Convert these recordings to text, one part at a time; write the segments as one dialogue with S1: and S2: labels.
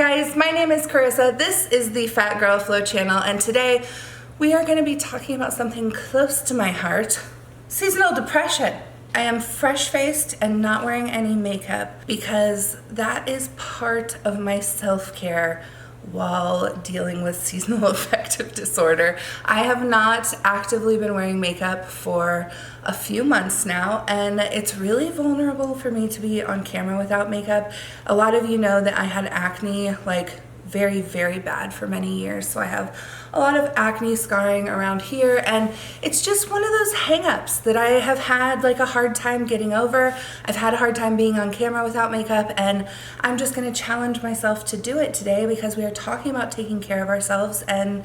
S1: guys, my name is Carissa. This is the FatGirlFlow channel, and today we are going to be talking about something close to my heart: seasonal depression. I am fresh-faced and not wearing any makeup because that is part of my self-care while dealing with seasonal affective disorder. I have not actively been wearing makeup for a few months now, and it's really vulnerable for me to be on camera without makeup. A lot of you know that I had acne, like very, very bad for many years. So I have a lot of acne scarring around here, and it's just one of those hang-ups that I have had like a hard time getting over. I've had a hard time being on camera without makeup, and I'm just gonna challenge myself to do it today because we are talking about taking care of ourselves, and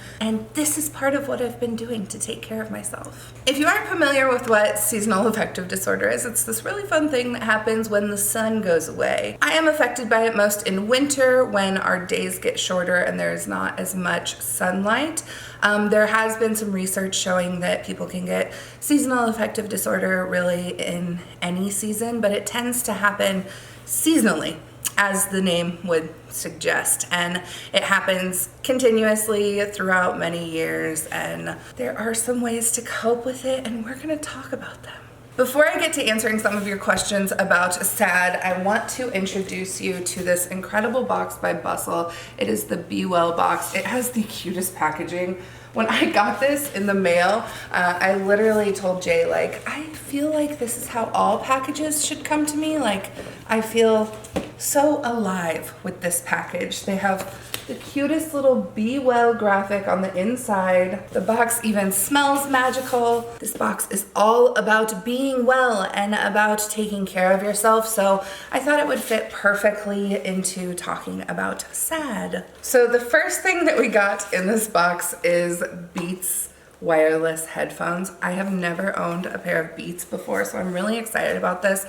S1: this is part of what I've been doing to take care of myself. If you aren't familiar with what seasonal affective disorder is, it's this really fun thing that happens when the sun goes away. I am affected by it most in winter when our days get shorter and there's not as much sunlight. There has been some research showing that people can get seasonal affective disorder really in any season, but it tends to happen seasonally, as the name would suggest, and it happens continuously throughout many years, and there are some ways to cope with it, and we're going to talk about them. Before I get to answering some of your questions about SAD, I want to introduce you to this incredible box by Bustle. It is the Be Well box. It has the cutest packaging. When I got this in the mail, I literally told Jay, like, I feel like this is how all packages should come to me. Like, I feel so alive with this package. They have the cutest little Be Well graphic on the inside. The box even smells magical. This box is all about being well and about taking care of yourself, so I thought it would fit perfectly into talking about SAD. So the first thing that we got in this box is Beats wireless headphones. I have never owned a pair of Beats before, so I'm really excited about this.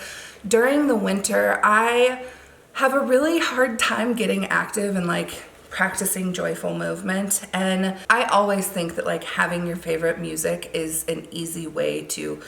S1: During the winter, I have a really hard time getting active and like practicing joyful movement, and I always think that like having your favorite music is an easy way to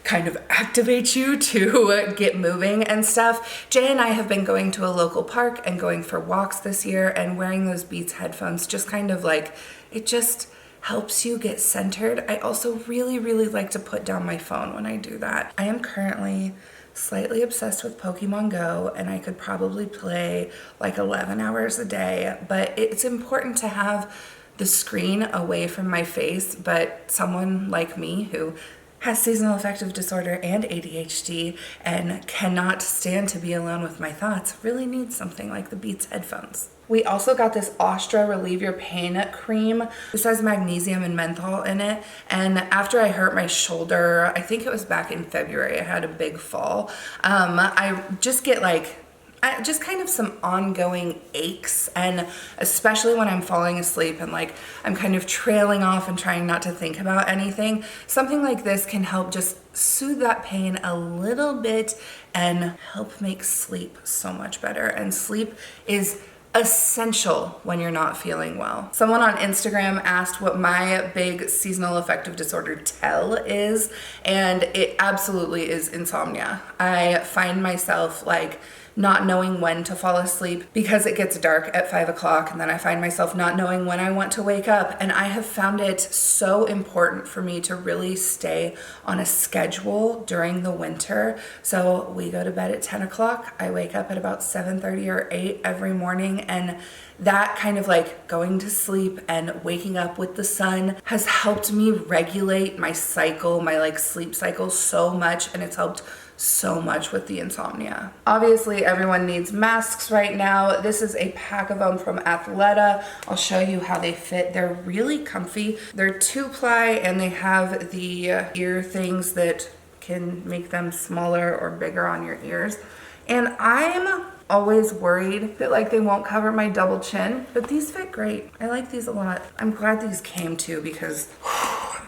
S1: kind of activate you to get moving and stuff. Jay and I have been going to a local park and going for walks this year, and wearing those Beats headphones just kind of like, it just helps you get centered. I also really, really like to put down my phone when I do that. I am currently slightly obsessed with Pokemon Go, and I could probably play like 11 hours a day, but it's important to have the screen away from my face. But someone like me who has seasonal affective disorder and ADHD and cannot stand to be alone with my thoughts really needs something like the Beats headphones. We also got this Austra Relieve Your Pain cream. This has magnesium and menthol in it, and after I hurt my shoulder, I think it was back in February, I had a big fall. I just get like just kind of some ongoing aches, and especially when I'm falling asleep and like I'm kind of trailing off and trying not to think about anything, something like this can help just soothe that pain a little bit and help make sleep so much better. And sleep is essential when you're not feeling well. Someone on Instagram asked what my big seasonal affective disorder tell is, and it absolutely is insomnia. I find myself like not knowing when to fall asleep because it gets dark at 5 o'clock, and then I find myself not knowing when I want to wake up. And I have found it so important for me to really stay on a schedule during the winter. So we go to bed at 10 o'clock. I wake up at about 7:30 or 8 every morning, and that kind of like going to sleep and waking up with the sun has helped me regulate my cycle, my like sleep cycle so much, and it's helped so much with the insomnia. Obviously, everyone needs masks right now. This is a pack of them from Athleta. I'll show you how they fit. They're really comfy. They're 2-ply, and they have the ear things that can make them smaller or bigger on your ears. And I'm always worried that like they won't cover my double chin, but these fit great. I like these a lot. I'm glad these came too, because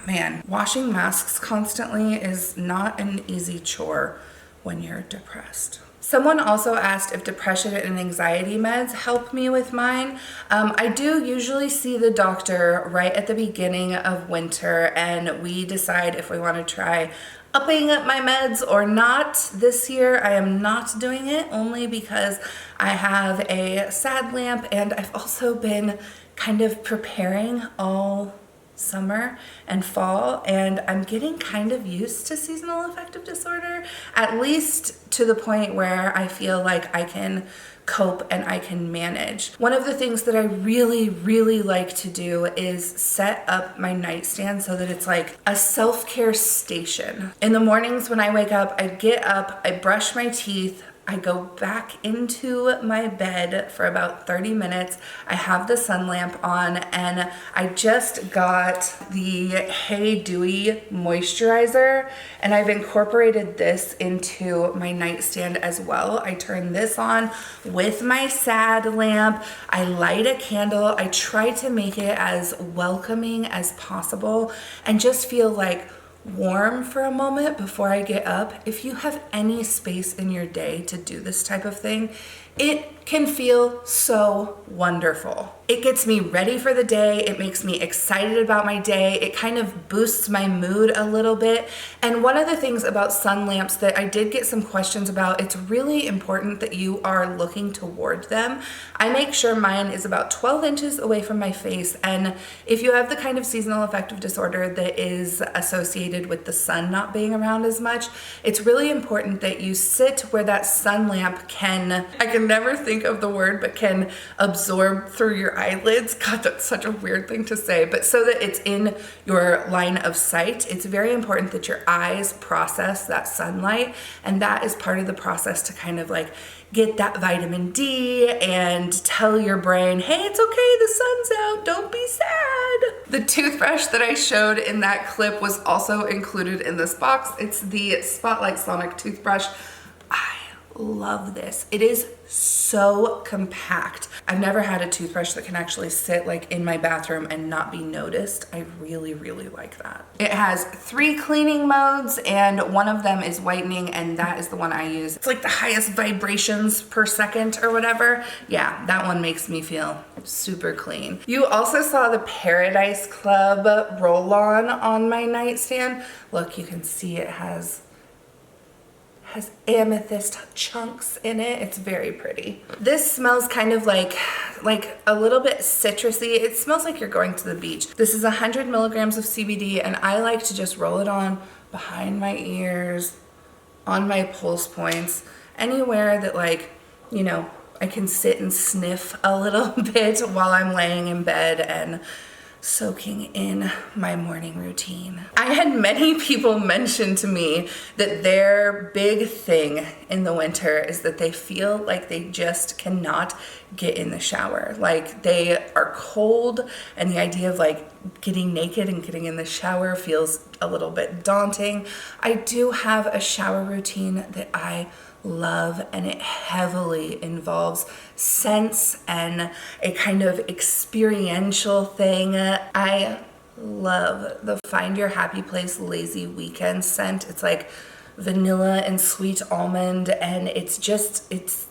S1: man, washing masks constantly is not an easy chore when you're depressed. Someone also asked if depression and anxiety meds help me with mine. I do usually see the doctor right at the beginning of winter, and we decide if we want to try upping up my meds or not. This year I am not doing it, only because I have a sad lamp, and I've also been kind of preparing all summer and fall, and I'm getting kind of used to seasonal affective disorder, at least to the point where I feel like I can cope and I can manage. One of the things that I really like to do is set up my nightstand so that it's like a self-care station. In the mornings when I wake up, I get up, I brush my teeth, I go back into my bed for about 30 minutes. I have the sun lamp on, and I just got the Hey Dewy moisturizer, and I've incorporated this into my nightstand as well. I turn this on with my sad lamp. I light a candle. I try to make it as welcoming as possible and just feel like warm for a moment before I get up. If you have any space in your day to do this type of thing, it can feel so wonderful. It gets me ready for the day. It makes me excited about my day. It kind of boosts my mood a little bit. And one of the things about sun lamps that I did get some questions about, it's really important that you are looking toward them. I make sure mine is about 12 inches away from my face. And if you have the kind of seasonal affective disorder that is associated with the sun not being around as much, it's really important that you sit where that sun lamp can, I can never think of the word, but can absorb through your eyelids. God, that's such a weird thing to say, but so that it's in your line of sight. It's very important that your eyes process that sunlight, and that is part of the process to kind of like get that vitamin D and tell your brain, hey, it's okay, the sun's out, don't be sad. The toothbrush that I showed in that clip was also included in this box. It's the Spotlight Sonic toothbrush. I love this. It is so compact. I've never had a toothbrush that can actually sit like in my bathroom and not be noticed. I really like that. It has 3 cleaning modes, and one of them is whitening, and that is the one I use. It's like the highest vibrations per second or whatever. Yeah, that one makes me feel super clean. You also saw the Paradise Club roll-on my nightstand. Look, you can see it has amethyst chunks in it. It's very pretty. This smells kind of like a little bit citrusy. It smells like you're going to the beach. This is 100 milligrams of CBD, and I like to just roll it on behind my ears, on my pulse points, anywhere that like, you know, I can sit and sniff a little bit while I'm laying in bed and soaking in my morning routine. I had many people mention to me that their big thing in the winter is that they feel like they just cannot get in the shower. Like they are cold, and the idea of like getting naked and getting in the shower feels a little bit daunting. I do have a shower routine that I love, and it heavily involves scents and a kind of experiential thing. I love the Find Your Happy Place Lazy Weekend scent. It's like vanilla and sweet almond, and it's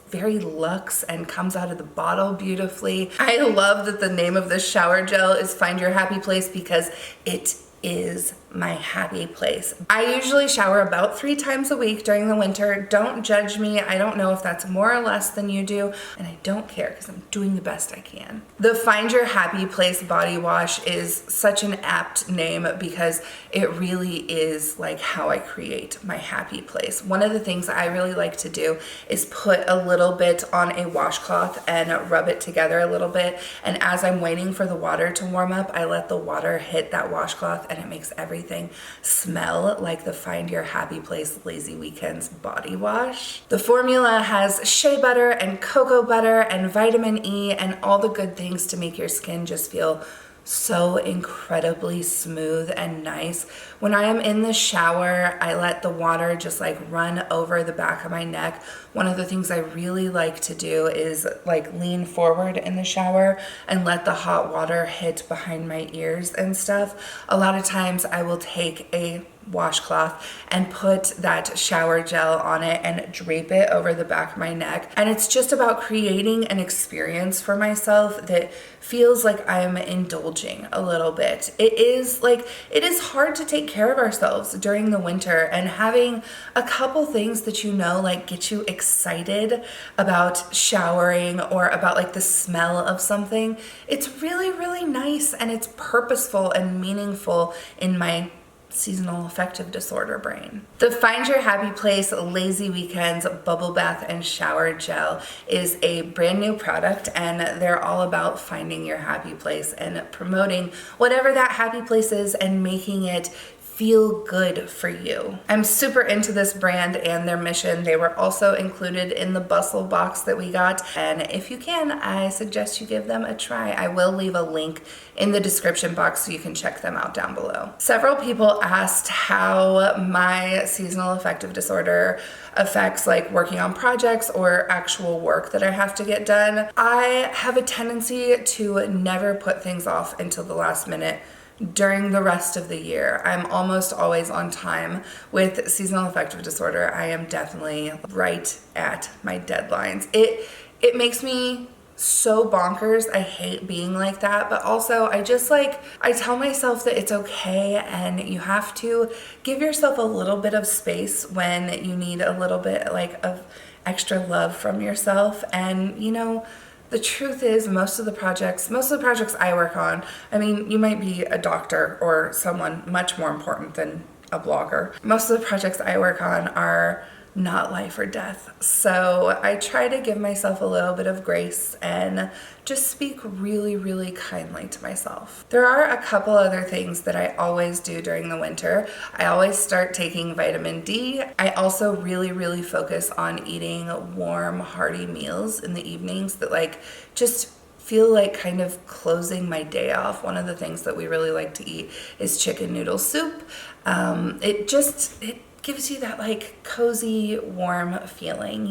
S1: very luxe and comes out of the bottle beautifully. I love that the name of this shower gel is Find Your Happy Place because it is my happy place. I usually shower about 3 times a week during the winter. Don't judge me. I don't know if that's more or less than you do, and I don't care because I'm doing the best I can. The Find Your Happy Place body wash is such an apt name because it really is like how I create my happy place. One of the things I really like to do is put a little bit on a washcloth and rub it together a little bit, and as I'm waiting for the water to warm up, I let the water hit that washcloth, and it makes everything smell like the Find Your Happy Place Lazy Weekends body wash. The formula has shea butter and cocoa butter and vitamin E and all the good things to make your skin just feel so incredibly smooth and nice. When I am in the shower, I let the water just like run over the back of my neck. One of the things I really like to do is like lean forward in the shower and let the hot water hit behind my ears and stuff. A lot of times I will take a washcloth and put that shower gel on it and drape it over the back of my neck. And it's just about creating an experience for myself that feels like I'm indulging a little bit. It is hard to take care of ourselves during the winter, and having a couple things that like get you excited about showering or about like the smell of something. It's really, really nice, and it's purposeful and meaningful in my seasonal affective disorder brain. The Find Your Happy Place Lazy Weekends Bubble Bath and Shower Gel is a brand new product, and they're all about finding your happy place and promoting whatever that happy place is and making it feel good for you. I'm super into this brand and their mission. They were also included in the Bustle box that we got, and if you can, I suggest you give them a try. I will leave a link in the description box so you can check them out down below. Several people asked how my seasonal affective disorder affects like working on projects or actual work that I have to get done. I have a tendency to never put things off until the last minute during the rest of the year. I'm almost always on time with seasonal affective disorder. I am definitely right at my deadlines. It makes me so bonkers. I hate being like that, but also I tell myself that it's okay, and you have to give yourself a little bit of space when you need a little bit of extra love from yourself. And the truth is, most of the projects I work on, I mean, you might be a doctor or someone much more important than a blogger. Most of the projects I work on are not life or death. So I try to give myself a little bit of grace and just speak really, really kindly to myself. There are a couple other things that I always do during the winter. I always start taking vitamin D. I also really, really focus on eating warm, hearty meals in the evenings that just feel like kind of closing my day off. One of the things that we really like to eat is chicken noodle soup. It gives you that cozy, warm feeling,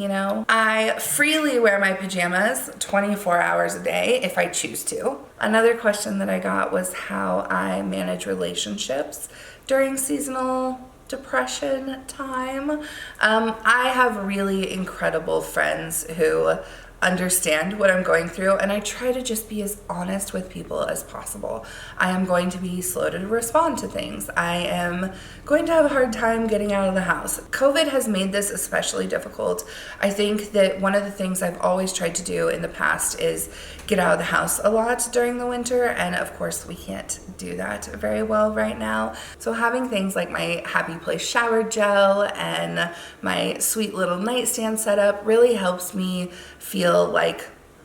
S1: I freely wear my pajamas 24 hours a day if I choose to. Another question that I got was how I manage relationships during seasonal depression time. I have really incredible friends who understand what I'm going through, and I try to just be as honest with people as possible. I am going to be slow to respond to things. I am going to have a hard time getting out of the house. COVID has made this especially difficult. I think that one of the things I've always tried to do in the past is get out of the house a lot during the winter, and of course we can't do that very well right now. So having things like my Happy Place shower gel and my sweet little nightstand setup really helps me feel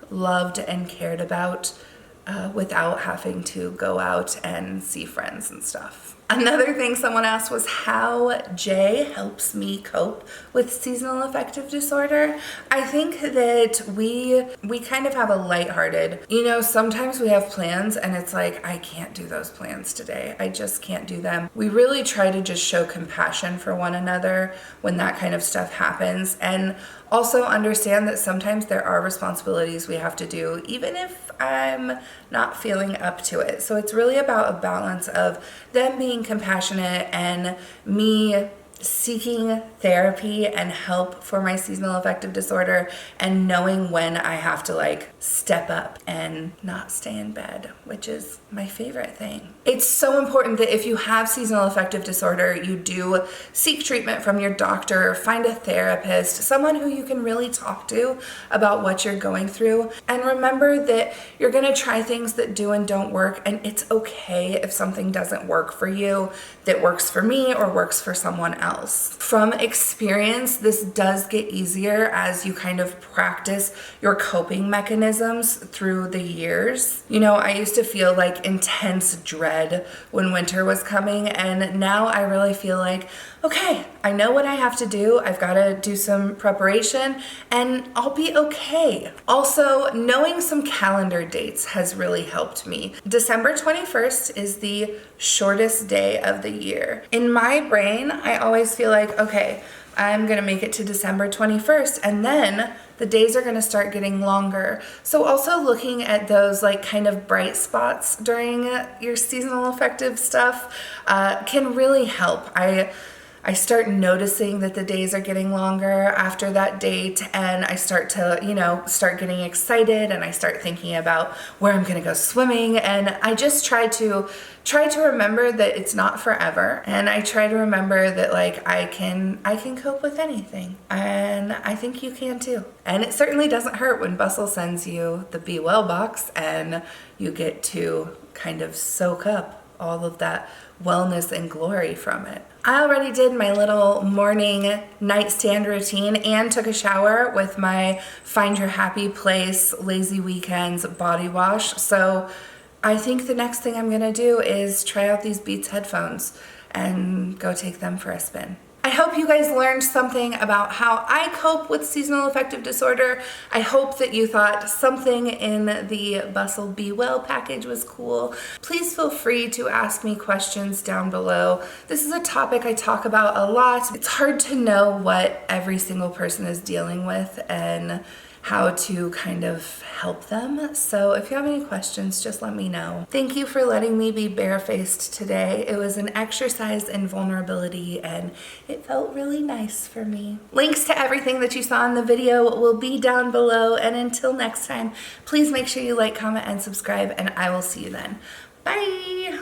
S1: loved and cared about without having to go out and see friends and stuff. Another thing someone asked was how Jay helps me cope with seasonal affective disorder. I think that we kind of have a lighthearted, sometimes we have plans and it's like, I can't do those plans today. I just can't do them. We really try to just show compassion for one another when that kind of stuff happens, and also understand that sometimes there are responsibilities we have to do even if I'm not feeling up to it. So it's really about a balance of them being compassionate and me seeking therapy and help for my seasonal affective disorder, and knowing when I have to step up and not stay in bed, which is my favorite thing. It's so important that if you have seasonal affective disorder, you do seek treatment from your doctor, find a therapist, someone who you can really talk to about what you're going through. And remember that you're gonna try things that do and don't work, and it's okay if something doesn't work for you that works for me or works for someone else. From experience, this does get easier as you kind of practice your coping mechanisms through the years. I used to feel intense dread when winter was coming, and now I really feel okay, I know what I have to do. I've got to do some preparation and I'll be okay. Also, knowing some calendar dates has really helped me. December 21st is the shortest day of the year. In my brain, I always feel okay, I'm gonna make it to December 21st, and then the days are gonna start getting longer. So also looking at those like kind of bright spots during your seasonal affective stuff can really help. I start noticing that the days are getting longer after that date, and I start to, start getting excited, and I start thinking about where I'm gonna go swimming, and I just try to remember that it's not forever, and I try to remember that like I can cope with anything, and I think you can too. And it certainly doesn't hurt when Bustle sends you the Be Well box and you get to kind of soak up all of that wellness and glory from it. I already did my little morning nightstand routine and took a shower with my Find Your Happy Place Lazy Weekends body wash. So I think the next thing I'm gonna do is try out these Beats headphones and go take them for a spin. I hope you guys learned something about how I cope with seasonal affective disorder. I hope that you thought something in the Bustle Be Well package was cool. Please feel free to ask me questions down below. This is a topic I talk about a lot. It's hard to know what every single person is dealing with and how to kind of help them. So if you have any questions, just let me know. Thank you for letting me be barefaced today. It was an exercise in vulnerability and it felt really nice for me. Links to everything that you saw in the video will be down below, and until next time, please make sure you like, comment, and subscribe, and I will see you then. Bye!